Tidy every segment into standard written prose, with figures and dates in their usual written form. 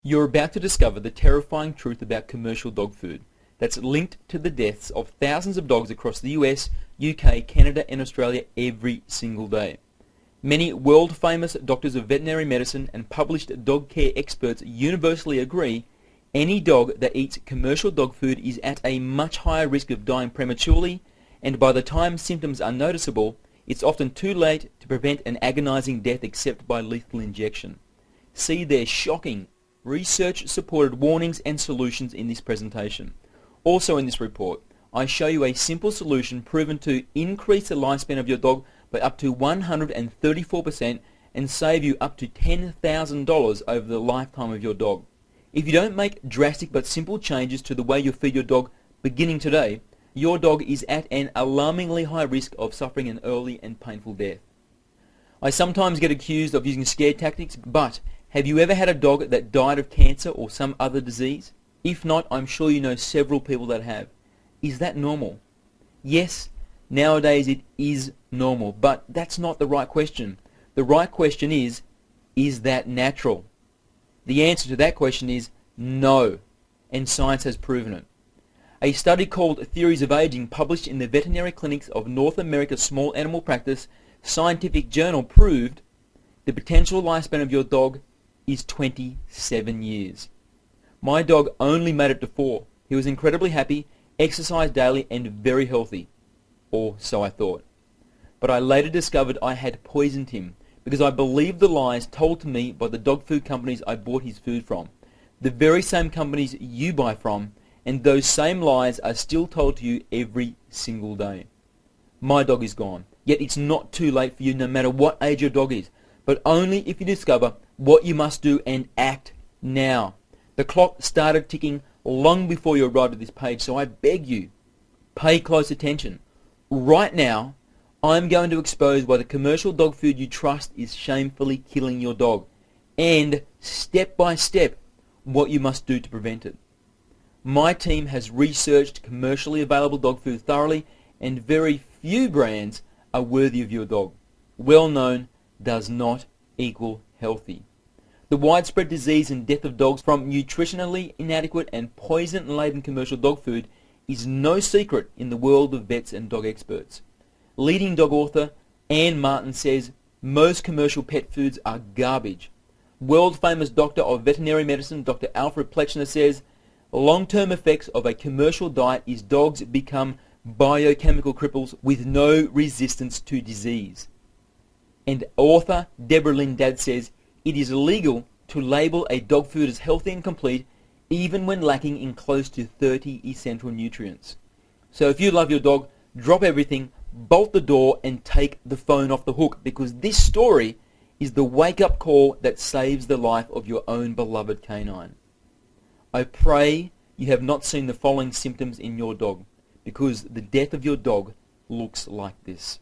You're about to discover the terrifying truth about commercial dog food that's linked to the deaths of thousands of dogs across the US, UK, Canada and Australia every single day. Many world-famous doctors of veterinary medicine and published dog care experts universally agree any dog that eats commercial dog food is at a much higher risk of dying prematurely, and by the time symptoms are noticeable, it's often too late to prevent an agonizing death except by lethal injection. See their shocking, research-supported warnings and solutions in this presentation. Also in this report, I show you a simple solution proven to increase the lifespan of your dog by up to 134% and save you up to $10,000 over the lifetime of your dog. If you don't make drastic but simple changes to the way you feed your dog beginning today, your dog is at an alarmingly high risk of suffering an early and painful death. I sometimes get accused of using scare tactics, but have you ever had a dog that died of cancer or some other disease? If not, I'm sure you know several people that have. Is that normal? Yes, nowadays it is normal, but that's not the right question. The right question is that natural? The answer to that question is no, and science has proven it. A study called Theories of Aging, published in the Veterinary Clinics of North America Small Animal Practice Scientific Journal, proved the potential lifespan of your dog is 27 years. My dog only made it to 4. He was incredibly happy, exercised daily, and very healthy. Or so I thought. But I later discovered I had poisoned him because I believed the lies told to me by the dog food companies I bought his food from. The very same companies you buy from, and those same lies are still told to you every single day. My dog is gone, yet it's not too late for you no matter what age your dog is, but only if you discover what you must do and act now. The clock started ticking long before you arrived at this page, so I beg you, pay close attention. Right now, I'm going to expose why the commercial dog food you trust is shamefully killing your dog, and step by step, what you must do to prevent it. My team has researched commercially available dog food thoroughly, and very few brands are worthy of your dog. Well known does not equal healthy. The widespread disease and death of dogs from nutritionally inadequate and poison-laden commercial dog food is no secret in the world of vets and dog experts. Leading dog author Anne Martin says most commercial pet foods are garbage. World-famous doctor of veterinary medicine Dr. Alfred Plechner says long-term effects of a commercial diet is dogs become biochemical cripples with no resistance to disease. And author Deborah Lynn Dadd says it is illegal to label a dog food as healthy and complete even when lacking in close to 30 essential nutrients. So if you love your dog, drop everything, bolt the door and take the phone off the hook, because this story is the wake-up call that saves the life of your own beloved canine. I pray you have not seen the following symptoms in your dog, because the death of your dog looks like this.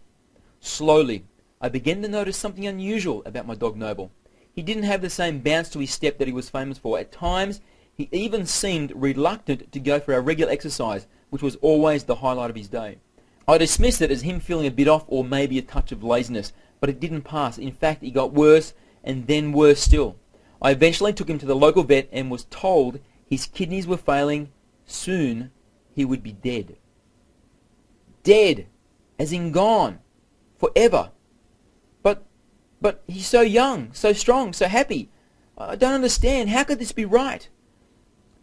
Slowly, I began to notice something unusual about my dog Noble. He didn't have the same bounce to his step that he was famous for. At times, he even seemed reluctant to go for our regular exercise, which was always the highlight of his day. I dismissed it as him feeling a bit off or maybe a touch of laziness, but it didn't pass. In fact, it got worse and then worse still. I eventually took him to the local vet and was told his kidneys were failing. Soon, he would be dead. Dead, as in gone, forever. But he's so young, so strong, so happy. I don't understand. How could this be right?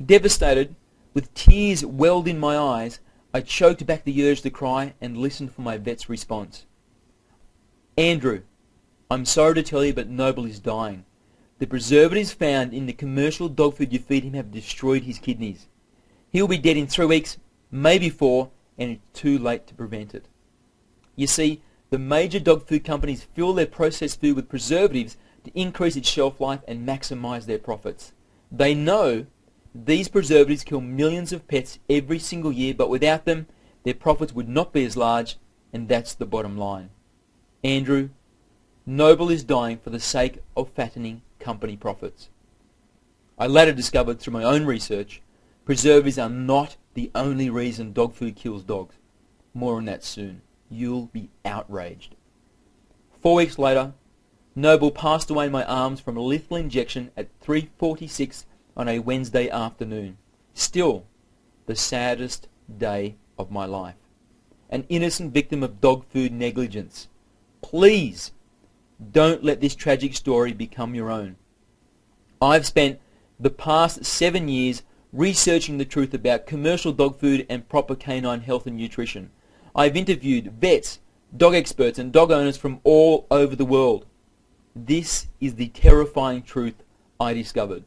Devastated, with tears welled in my eyes, I choked back the urge to cry and listened for my vet's response. Andrew, I'm sorry to tell you, but Noble is dying. The preservatives found in the commercial dog food you feed him have destroyed his kidneys. He'll be dead in 3 weeks, maybe 4, and it's too late to prevent it. You see, the major dog food companies fill their processed food with preservatives to increase its shelf life and maximize their profits. They know these preservatives kill millions of pets every single year, but without them, their profits would not be as large, and that's the bottom line. Andrew, Noble is dying for the sake of fattening company profits. I later discovered through my own research, preservatives are not the only reason dog food kills dogs. More on that soon. You'll be outraged. 4 weeks later, Noble passed away in my arms from a lethal injection at 3:46 on a Wednesday afternoon. Still, the saddest day of my life. An innocent victim of dog food negligence. Please, don't let this tragic story become your own. I've spent the past 7 years researching the truth about commercial dog food and proper canine health and nutrition. I've interviewed vets, dog experts and dog owners from all over the world. This is the terrifying truth I discovered.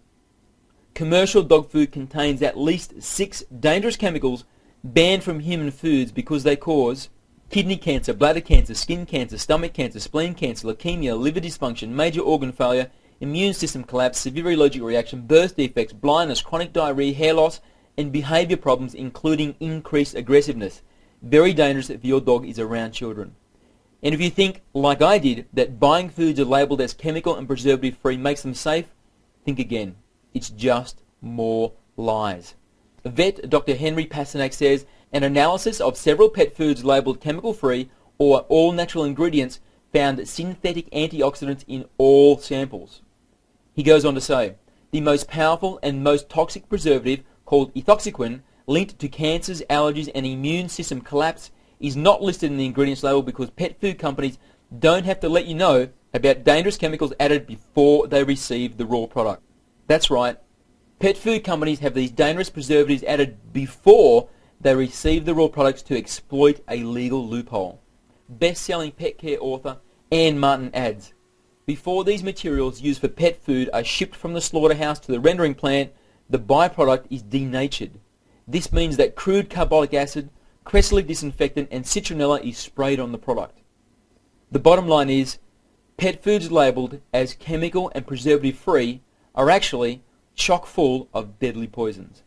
Commercial dog food contains at least 6 dangerous chemicals banned from human foods because they cause kidney cancer, bladder cancer, skin cancer, stomach cancer, spleen cancer, leukemia, liver dysfunction, major organ failure, immune system collapse, severe allergic reaction, birth defects, blindness, chronic diarrhea, hair loss, and behavior problems including increased aggressiveness. Very dangerous if your dog is around children. And if you think, like I did, that buying foods are labelled as chemical and preservative free makes them safe, think again. It's just more lies. Vet Dr. Henry Pasternak says an analysis of several pet foods labelled chemical free or all natural ingredients found synthetic antioxidants in all samples. He goes on to say, the most powerful and most toxic preservative, called ethoxyquin, linked to cancers, allergies and immune system collapse, is not listed in the ingredients label because pet food companies don't have to let you know about dangerous chemicals added before they receive the raw product. That's right. Pet food companies have these dangerous preservatives added before they receive the raw products to exploit a legal loophole. Best-selling pet care author Anne Martin adds, before these materials used for pet food are shipped from the slaughterhouse to the rendering plant, the byproduct is denatured. This means that crude carbolic acid, Cresselit disinfectant and citronella is sprayed on the product. The bottom line is, pet foods labelled as chemical and preservative free are actually chock full of deadly poisons.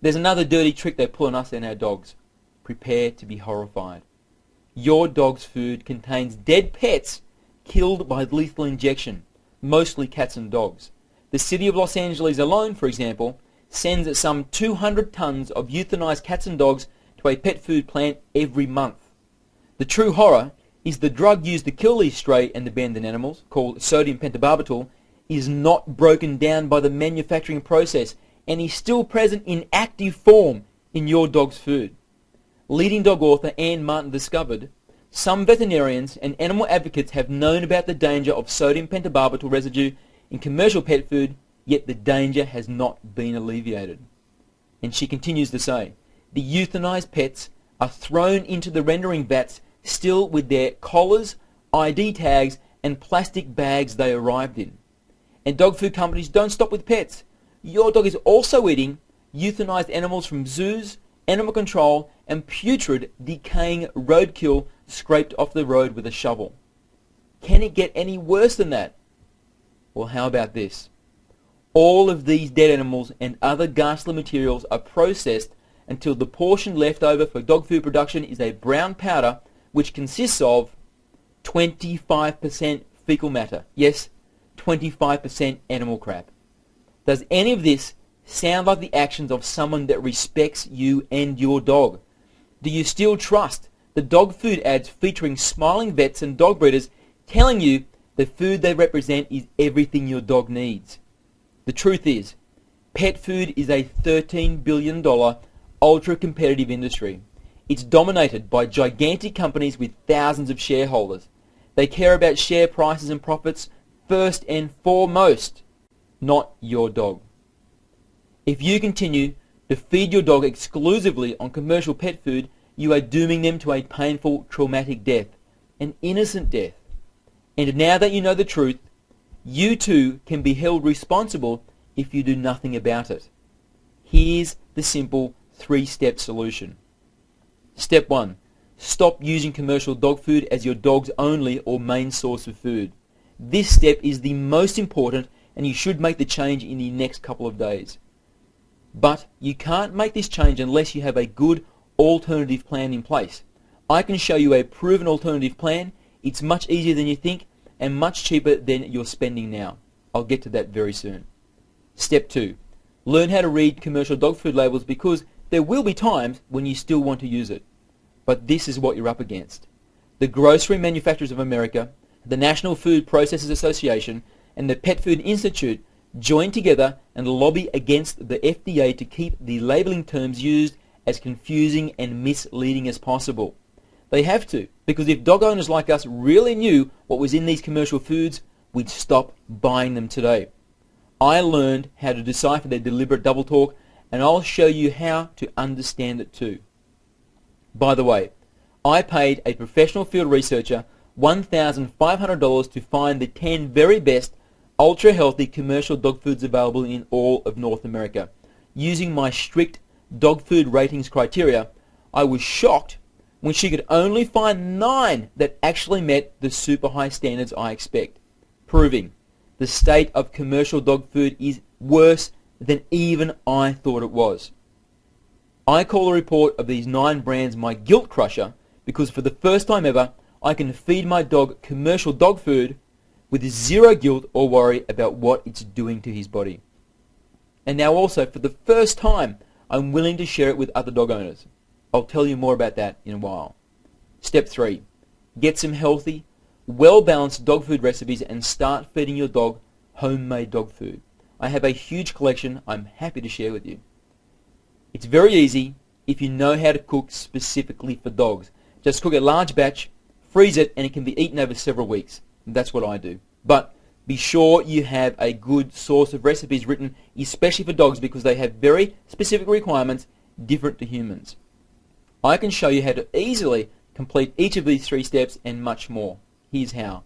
There's another dirty trick they pull on us and our dogs. Prepare to be horrified. Your dog's food contains dead pets killed by lethal injection, mostly cats and dogs. The city of Los Angeles alone, for example, sends some 200 tons of euthanized cats and dogs to a pet food plant every month. The true horror is the drug used to kill these stray and abandoned animals, called sodium pentobarbital, is not broken down by the manufacturing process and is still present in active form in your dog's food. Leading dog author Anne Martin discovered, some veterinarians and animal advocates have known about the danger of sodium pentobarbital residue in commercial pet food, yet the danger has not been alleviated. And she continues to say, the euthanized pets are thrown into the rendering vats still with their collars, ID tags and plastic bags they arrived in. And dog food companies don't stop with pets. Your dog is also eating euthanized animals from zoos, animal control and putrid, decaying roadkill scraped off the road with a shovel. Can it get any worse than that? Well, how about this? All of these dead animals and other ghastly materials are processed until the portion left over for dog food production is a brown powder which consists of 25% fecal matter. Yes, 25% animal crap. Does any of this sound like the actions of someone that respects you and your dog? Do you still trust the dog food ads featuring smiling vets and dog breeders telling you the food they represent is everything your dog needs? The truth is, pet food is a $13 billion ultra-competitive industry. It's dominated by gigantic companies with thousands of shareholders. They care about share prices and profits first and foremost, not your dog. If you continue to feed your dog exclusively on commercial pet food, you are dooming them to a painful, traumatic death, an innocent death. And now that you know the truth, you too can be held responsible if you do nothing about it. Here's the simple 3-step solution. Step 1. Stop using commercial dog food as your dog's only or main source of food. This step is the most important and you should make the change in the next couple of days. But you can't make this change unless you have a good alternative plan in place. I can show you a proven alternative plan. It's much easier than you think and much cheaper than you're spending now. I'll get to that very soon. Step 2. Learn how to read commercial dog food labels because there will be times when you still want to use it. But this is what you're up against. The Grocery Manufacturers of America, the National Food Processors Association, and the Pet Food Institute join together and lobby against the FDA to keep the labeling terms used as confusing and misleading as possible. They have to, because if dog owners like us really knew what was in these commercial foods, we'd stop buying them today. I learned how to decipher their deliberate double talk, and I'll show you how to understand it too. By the way, I paid a professional field researcher $1,500 to find the 10 very best ultra-healthy commercial dog foods available in all of North America. Using my strict dog food ratings criteria, I was shocked when she could only find 9 that actually met the super high standards I expect, proving the state of commercial dog food is worse than even I thought it was. I call the report of these 9 brands my guilt crusher because for the first time ever, I can feed my dog commercial dog food with zero guilt or worry about what it's doing to his body. And now also, for the first time, I'm willing to share it with other dog owners. I'll tell you more about that in a while. Step 3. Get some healthy, well-balanced dog food recipes and start feeding your dog homemade dog food. I have a huge collection I'm happy to share with you. It's very easy if you know how to cook specifically for dogs. Just cook a large batch, freeze it, and it can be eaten over several weeks. That's what I do. But be sure you have a good source of recipes written especially for dogs because they have very specific requirements different to humans. I can show you how to easily complete each of these 3 steps and much more. Here's how.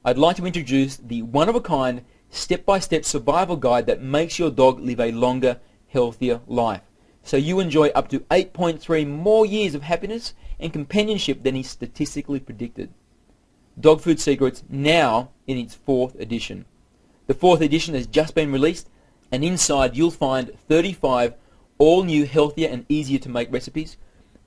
I'd like to introduce the one-of-a-kind, step-by-step survival guide that makes your dog live a longer, healthier life, so you enjoy up to 8.3 more years of happiness and companionship than is statistically predicted. Dog Food Secrets now in its 4th edition. The 4th edition has just been released, and inside you'll find 35 all-new, healthier and easier to make recipes.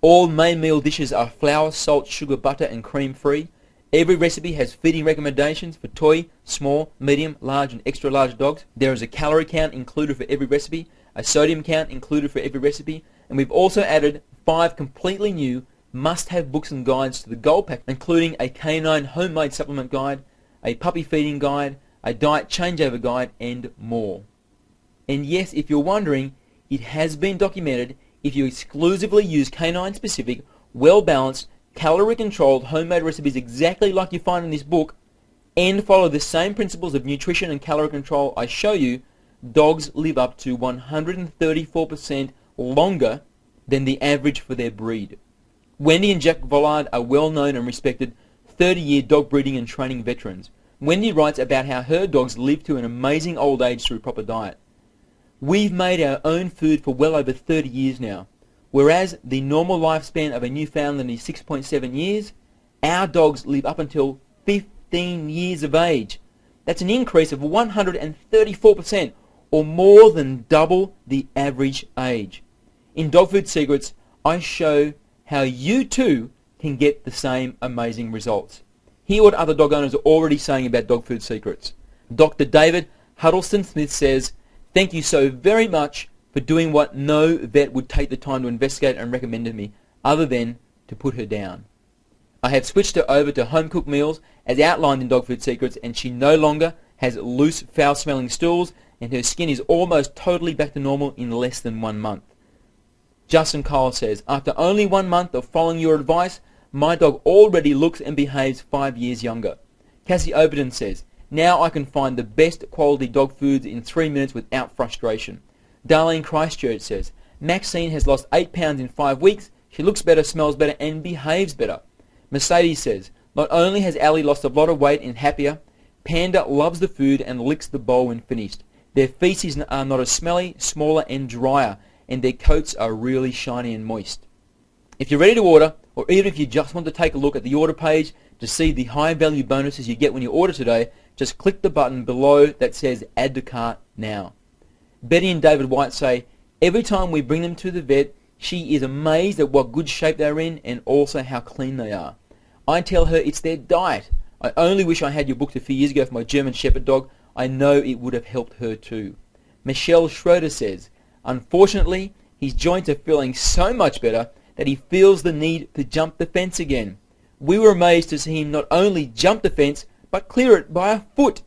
All main meal dishes are flour, salt, sugar, butter and cream free. Every recipe has feeding recommendations for toy, small, medium, large and extra large dogs. There is a calorie count included for every recipe, a sodium count included for every recipe, and we've also added 5 completely new must-have books and guides to the Gold Pack, including a canine homemade supplement guide, a puppy feeding guide, a diet changeover guide, and more. And yes, if you're wondering, it has been documented if you exclusively use canine-specific, well-balanced, calorie-controlled homemade recipes exactly like you find in this book, and follow the same principles of nutrition and calorie control I show you, dogs live up to 134% longer than the average for their breed. Wendy and Jack Vollard are well-known and respected 30-year dog breeding and training veterans. Wendy writes about how her dogs live to an amazing old age through proper diet. We've made our own food for well over 30 years now. Whereas the normal lifespan of a Newfoundland is 6.7 years, our dogs live up until 15 years of age. That's an increase of 134%, or more than double the average age. In Dog Food Secrets, I show how you too can get the same amazing results. Hear what other dog owners are already saying about Dog Food Secrets. Dr. David Huddleston Smith says, "Thank you so very much for doing what no vet would take the time to investigate and recommend to me, other than to put her down. I have switched her over to home-cooked meals as outlined in Dog Food Secrets, and she no longer has loose, foul-smelling stools, and her skin is almost totally back to normal in less than 1 month." Justin Kyle says, "After only 1 month of following your advice, my dog already looks and behaves 5 years younger." Cassie Overton says, "Now I can find the best quality dog foods in 3 minutes without frustration." Darlene Christchurch says, "Maxine has lost 8 pounds in 5 weeks. She looks better, smells better, and behaves better." Mercedes says, "Not only has Allie lost a lot of weight and happier, Panda loves the food and licks the bowl when finished. Their feces are not as smelly, smaller, and drier, and their coats are really shiny and moist." If you're ready to order, or even if you just want to take a look at the order page to see the high value bonuses you get when you order today, just click the button below that says Add to Cart Now. Betty and David White say, "Every time we bring them to the vet, she is amazed at what good shape they're in and also how clean they are. I tell her it's their diet. I only wish I had your book a few years ago for my German Shepherd dog. I know it would have helped her too." Michelle Schroeder says, "Unfortunately, his joints are feeling so much better that he feels the need to jump the fence again. We were amazed to see him not only jump the fence, but clear it by a foot."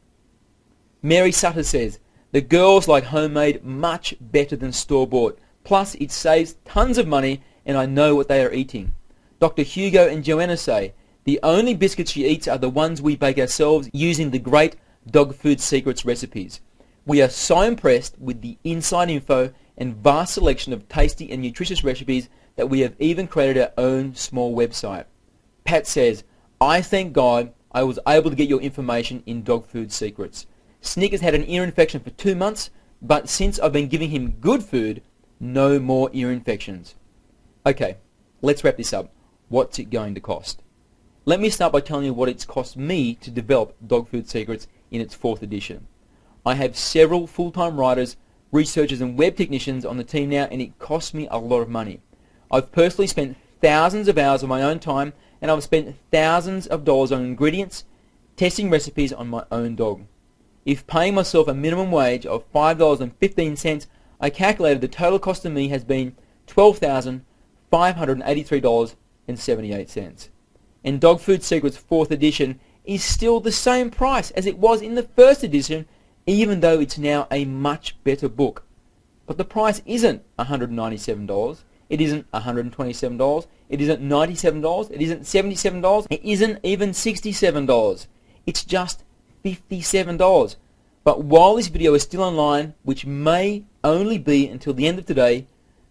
Mary Sutter says, The girls like homemade much better than store-bought. Plus, it saves tons of money and I know what they are eating. Dr. Hugo and Joanna say, the only biscuits she eats are the ones we bake ourselves using the great Dog Food Secrets recipes. We are so impressed with the inside info and vast selection of tasty and nutritious recipes that we have even created our own small website. Pat says, I thank God I was able to get your information in Dog Food Secrets. Snickers had an ear infection for 2 months, but since I've been giving him good food, no more ear infections. Okay, let's wrap this up. What's it going to cost? Let me start by telling you what it's cost me to develop Dog Food Secrets in its 4th edition. I have several full-time writers, researchers and web technicians on the team now, and it costs me a lot of money. I've personally spent thousands of hours of my own time, and I've spent thousands of dollars on ingredients, testing recipes on my own dog. If paying myself a minimum wage of $5.15, I calculated the total cost to me has been $12,583.78. And Dog Food Secrets 4th edition is still the same price as it was in the 1st edition, even though it's now a much better book. But the price isn't $197, it isn't $127, it isn't $97, it isn't $77, it isn't even $67. It's just $57. But while this video is still online, which may only be until the end of today,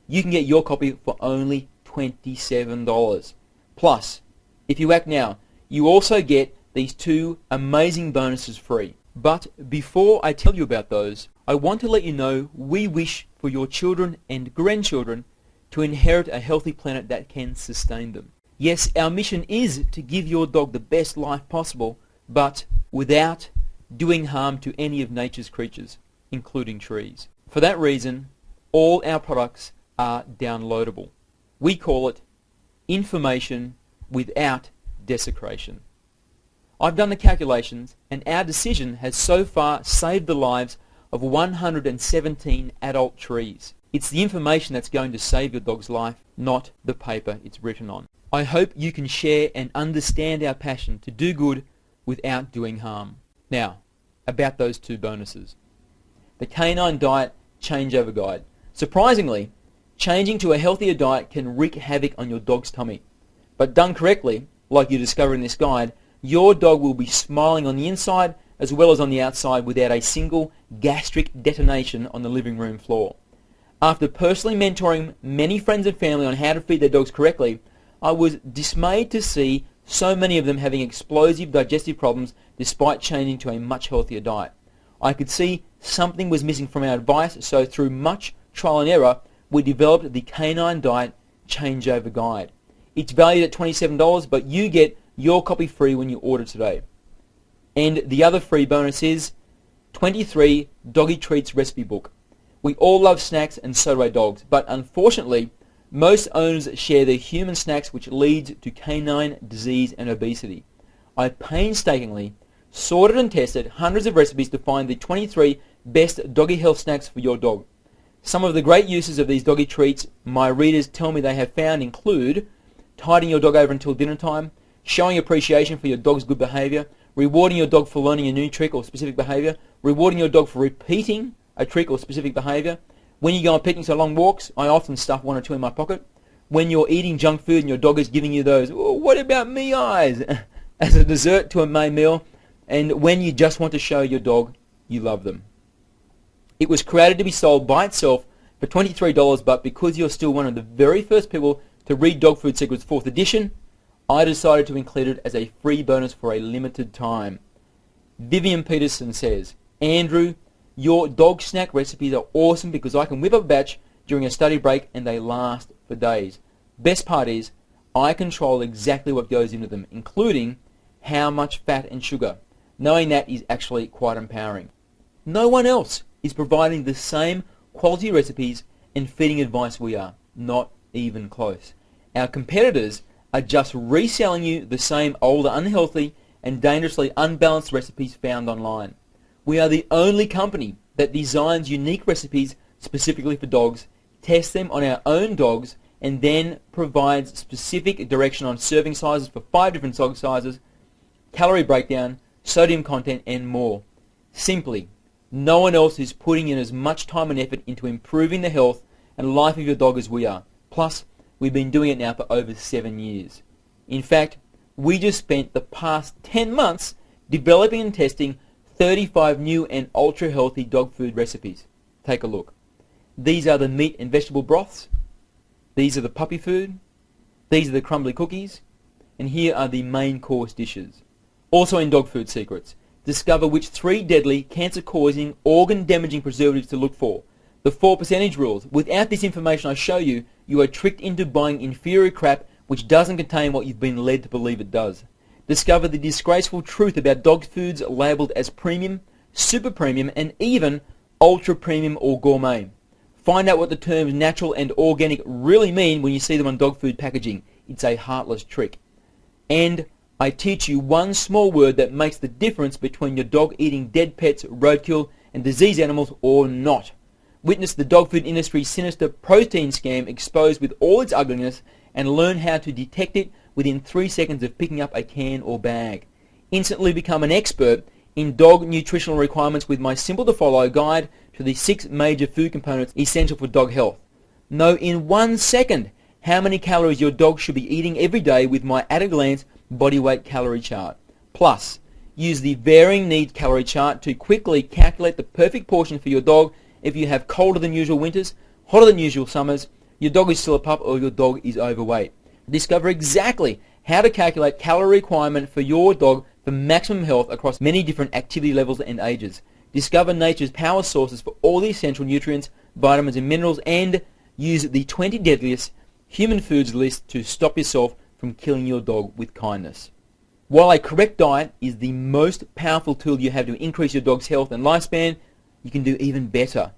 you can get your copy for only $27. Plus, if you act now, you also get these 2 amazing bonuses free. But before I tell you about those, I want to let you know we wish for your children and grandchildren to inherit a healthy planet that can sustain them. Yes, our mission is to give your dog the best life possible, but without doing harm to any of nature's creatures, including trees. For that reason, all our products are downloadable. We call it information without desecration. I've done the calculations, and our decision has so far saved the lives of 117 adult trees. It's the information that's going to save your dog's life, not the paper it's written on. I hope you can share and understand our passion to do good without doing harm. Now, about those 2 bonuses. The Canine Diet Changeover Guide. Surprisingly, changing to a healthier diet can wreak havoc on your dog's tummy. But done correctly, like you discover in this guide, your dog will be smiling on the inside as well as on the outside without a single gastric detonation on the living room floor. After personally mentoring many friends and family on how to feed their dogs correctly, I was dismayed to see so many of them having explosive digestive problems despite changing to a much healthier diet. I could see something was missing from our advice, so through much trial and error, we developed the Canine Diet Changeover Guide. It's valued at $27, but you get your copy free when you order today. And the other free bonus is 23 Doggy Treats Recipe Book. We all love snacks, and so do our dogs, but unfortunately, most owners share their human snacks, which leads to canine disease and obesity. I painstakingly sorted and tested hundreds of recipes to find the 23 best doggy health snacks for your dog. Some of the great uses of these doggy treats my readers tell me they have found include tiding your dog over until dinner time, showing appreciation for your dog's good behavior, rewarding your dog for learning a new trick or specific behavior, rewarding your dog for repeating a trick or specific behavior. When you go on picnics or long walks, I often stuff 1 or 2 in my pocket. When you're eating junk food and your dog is giving you those, oh, what about me eyes, as a dessert to a main meal, and when you just want to show your dog you love them. It was created to be sold by itself for $23, but because you're still one of the very first people to read Dog Food Secrets 4th edition, I decided to include it as a free bonus for a limited time. Vivian Peterson says, Andrew, your dog snack recipes are awesome because I can whip up a batch during a study break and they last for days. Best part is, I control exactly what goes into them, including how much fat and sugar. Knowing that is actually quite empowering. No one else is providing the same quality recipes and feeding advice we are. Not even close. Our competitors are just reselling you the same older, unhealthy, and dangerously unbalanced recipes found online. We are the only company that designs unique recipes specifically for dogs, tests them on our own dogs, and then provides specific direction on serving sizes for 5 different dog sizes, calorie breakdown, sodium content, and more. Simply, No one else is putting in as much time and effort into improving the health and life of your dog as we are. Plus, we've been doing it now for over 7 years. In fact, we just spent the past 10 months developing and testing 35 new and ultra-healthy dog food recipes. Take a look. These are the meat and vegetable broths. These are the puppy food. These are the crumbly cookies. And here are the main course dishes. Also in Dog Food Secrets, discover which 3 deadly, cancer-causing, organ-damaging preservatives to look for. The 4% rules. Without this information I show you, you are tricked into buying inferior crap which doesn't contain what you've been led to believe it does. Discover the disgraceful truth about dog foods labelled as premium, super premium, and even ultra premium or gourmet. Find out what the terms natural and organic really mean when you see them on dog food packaging. It's a heartless trick. And I teach you one small word that makes the difference between your dog eating dead pets, roadkill, and diseased animals or not. Witness the dog food industry's sinister protein scam exposed with all its ugliness and learn how to detect it within 3 seconds of picking up a can or bag. Instantly become an expert in dog nutritional requirements with my simple to follow guide to the 6 major food components essential for dog health. Know in 1 second how many calories your dog should be eating every day with my at a glance body weight calorie chart. Plus, use the varying needs calorie chart to quickly calculate the perfect portion for your dog if you have colder than usual winters, hotter than usual summers, your dog is still a pup, or your dog is overweight. Discover exactly how to calculate calorie requirement for your dog for maximum health across many different activity levels and ages. Discover nature's power sources for all the essential nutrients, vitamins and minerals, and use the 20 deadliest human foods list to stop yourself from killing your dog with kindness. While a correct diet is the most powerful tool you have to increase your dog's health and lifespan, you can do even better.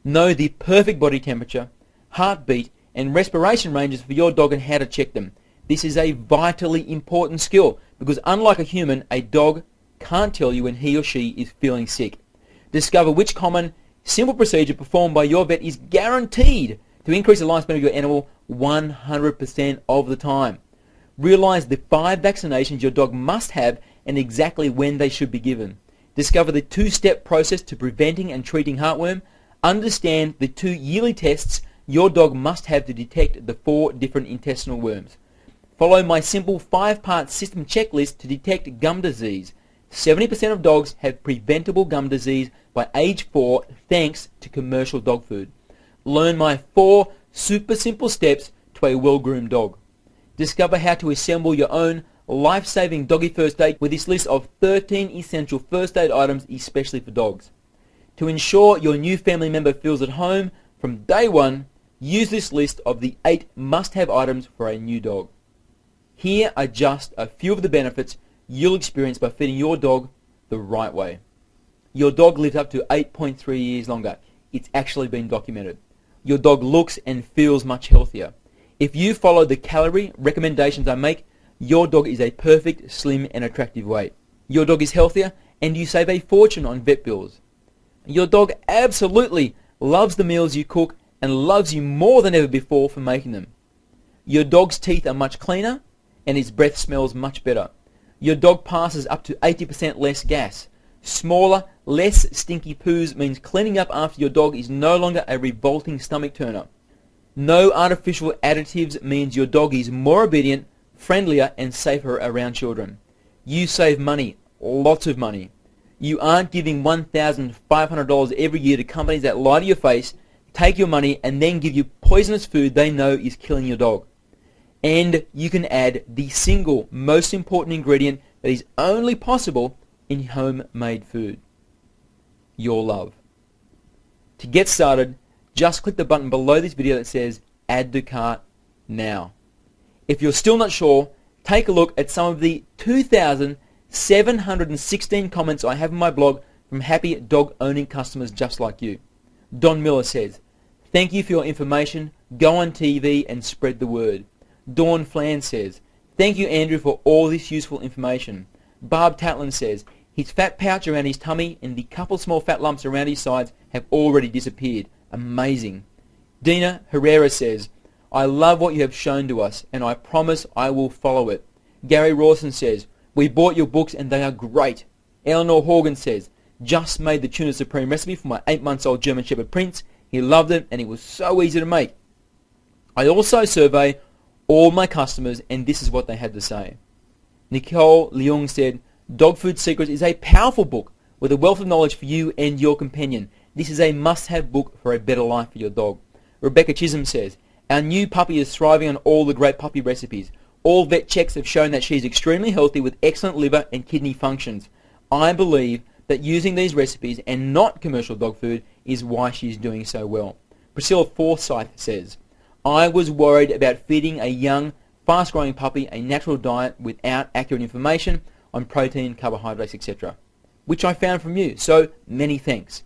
Know the perfect body temperature, heartbeat, and respiration ranges for your dog and how to check them. This is a vitally important skill because unlike a human, a dog can't tell you when he or she is feeling sick. Discover which common, simple procedure performed by your vet is guaranteed to increase the lifespan of your animal 100% of the time. Realize the 5 vaccinations your dog must have and exactly when they should be given. Discover the 2-step process to preventing and treating heartworm. Understand the 2 yearly tests your dog must have to detect the 4 different intestinal worms. Follow my simple 5-part system checklist to detect gum disease. 70% of dogs have preventable gum disease by age 4 thanks to commercial dog food. Learn my 4 super simple steps to a well-groomed dog. Discover how to assemble your own life-saving doggy first aid with this list of 13 essential first aid items especially for dogs. To ensure your new family member feels at home from day one, use this list of the 8 must-have items for a new dog. Here are just a few of the benefits you'll experience by feeding your dog the right way. Your dog lives up to 8.3 years longer. It's actually been documented. Your dog looks and feels much healthier. If you follow the calorie recommendations I make, your dog is a perfect, slim and attractive weight. Your dog is healthier and you save a fortune on vet bills. Your dog absolutely loves the meals you cook and loves you more than ever before for making them. Your dog's teeth are much cleaner and his breath smells much better. Your dog passes up to 80% less gas. Smaller, less stinky poos means cleaning up after your dog is no longer a revolting stomach turner. No artificial additives means your dog is more obedient, friendlier and safer around children. You save money, lots of money. You aren't giving $1,500 every year to companies that lie to your face, take your money and then give you poisonous food they know is killing your dog. And you can add the single most important ingredient that is only possible in homemade food: your love. To get started, just click the button below this video that says Add to Cart now. If you're still not sure, take a look at some of the 2,716 comments I have on my blog from happy dog owning customers just like you. Don Miller says, "Thank you for your information. Go on TV and spread the word." Dawn Flan says, "Thank you, Andrew, for all this useful information." Barb Tatlin says, "His fat pouch around his tummy and the couple small fat lumps around his sides have already disappeared. Amazing." Dina Herrera says, "I love what you have shown to us, and I promise I will follow it." Gary Rawson says, "We bought your books and they are great." Eleanor Horgan says, just made the Tuna Supreme recipe for my 8-month-old German Shepherd Prince. He loved it and it was so easy to make. I also survey all my customers and this is what they had to say. Nicole Leung said, Dog Food Secrets is a powerful book with a wealth of knowledge for you and your companion. This is a must-have book for a better life for your dog. Rebecca Chisholm says, our new puppy is thriving on all the great puppy recipes. All vet checks have shown that she is extremely healthy with excellent liver and kidney functions. I believe that using these recipes and not commercial dog food is why she is doing so well. Priscilla Forsyth says, I was worried about feeding a young, fast-growing puppy a natural diet without accurate information on protein, carbohydrates, etc., which I found from you, so many thanks.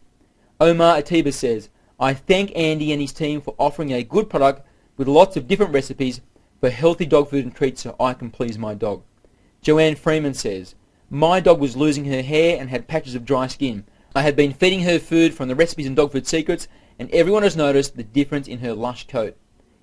Omar Atiba says, I thank Andy and his team for offering a good product with lots of different recipes for healthy dog food and treats so I can please my dog. Joanne Freeman says, my dog was losing her hair and had patches of dry skin. I have been feeding her food from the recipes in Dog Food Secrets and everyone has noticed the difference in her lush coat.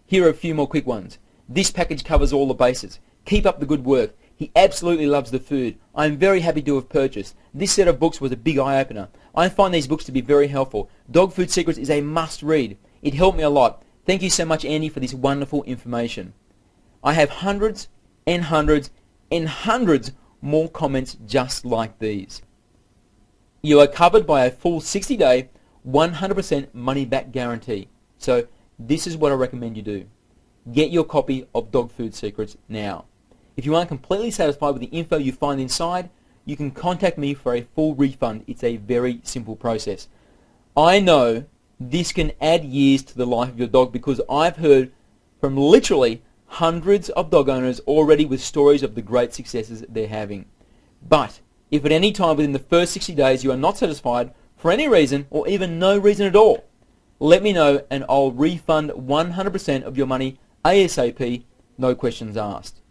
Here are a few more quick ones. This package covers all the bases. Keep up the good work. He absolutely loves the food. I am very happy to have purchased. This set of books was a big eye-opener. I find these books to be very helpful. Dog Food Secrets is a must-read. It helped me a lot. Thank you so much, Andy, for this wonderful information. I have hundreds and hundreds and hundreds more comments just like these. You are covered by a full 60-day, 100% money-back guarantee. So this is what I recommend you do. Get your copy of Dog Food Secrets now. If you aren't completely satisfied with the info you find inside, you can contact me for a full refund. It's a very simple process. I know this can add years to the life of your dog because I've heard from literally hundreds of dog owners already with stories of the great successes they're having. But if at any time within the first 60 days you are not satisfied for any reason or even no reason at all, let me know and I'll refund 100% of your money ASAP, no questions asked.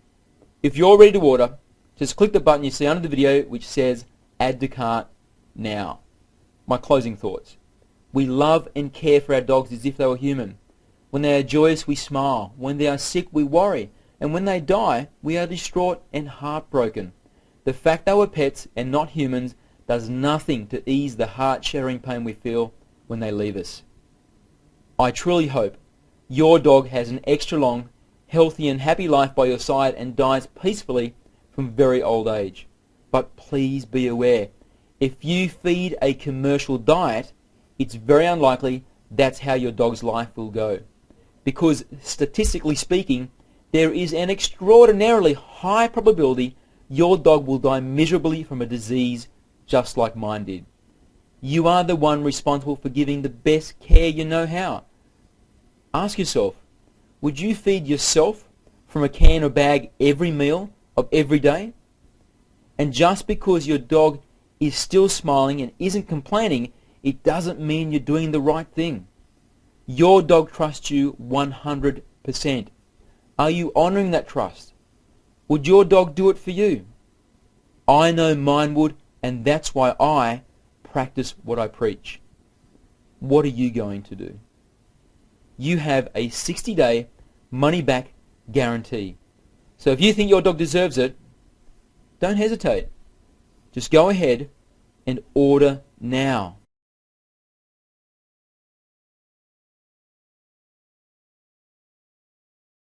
If you're ready to order, just click the button you see under the video which says Add to Cart now. My closing thoughts. We love and care for our dogs as if they were human. When they are joyous, we smile. When they are sick, we worry. And when they die, we are distraught and heartbroken. The fact they were pets and not humans does nothing to ease the heart-shattering pain we feel when they leave us. I truly hope your dog has an extra long, healthy and happy life by your side and dies peacefully from very old age. But please be aware, if you feed a commercial diet, it's very unlikely that's how your dog's life will go. Because statistically speaking, there is an extraordinarily high probability your dog will die miserably from a disease just like mine did. You are the one responsible for giving the best care you know how. Ask yourself, would you feed yourself from a can or bag every meal of every day? And just because your dog is still smiling and isn't complaining, it doesn't mean you're doing the right thing. Your dog trusts you 100%. Are you honoring that trust? Would your dog do it for you? I know mine would, and that's why I practice what I preach. What are you going to do? You have a 60-day money-back guarantee. So if you think your dog deserves it, don't hesitate. Just go ahead and order now.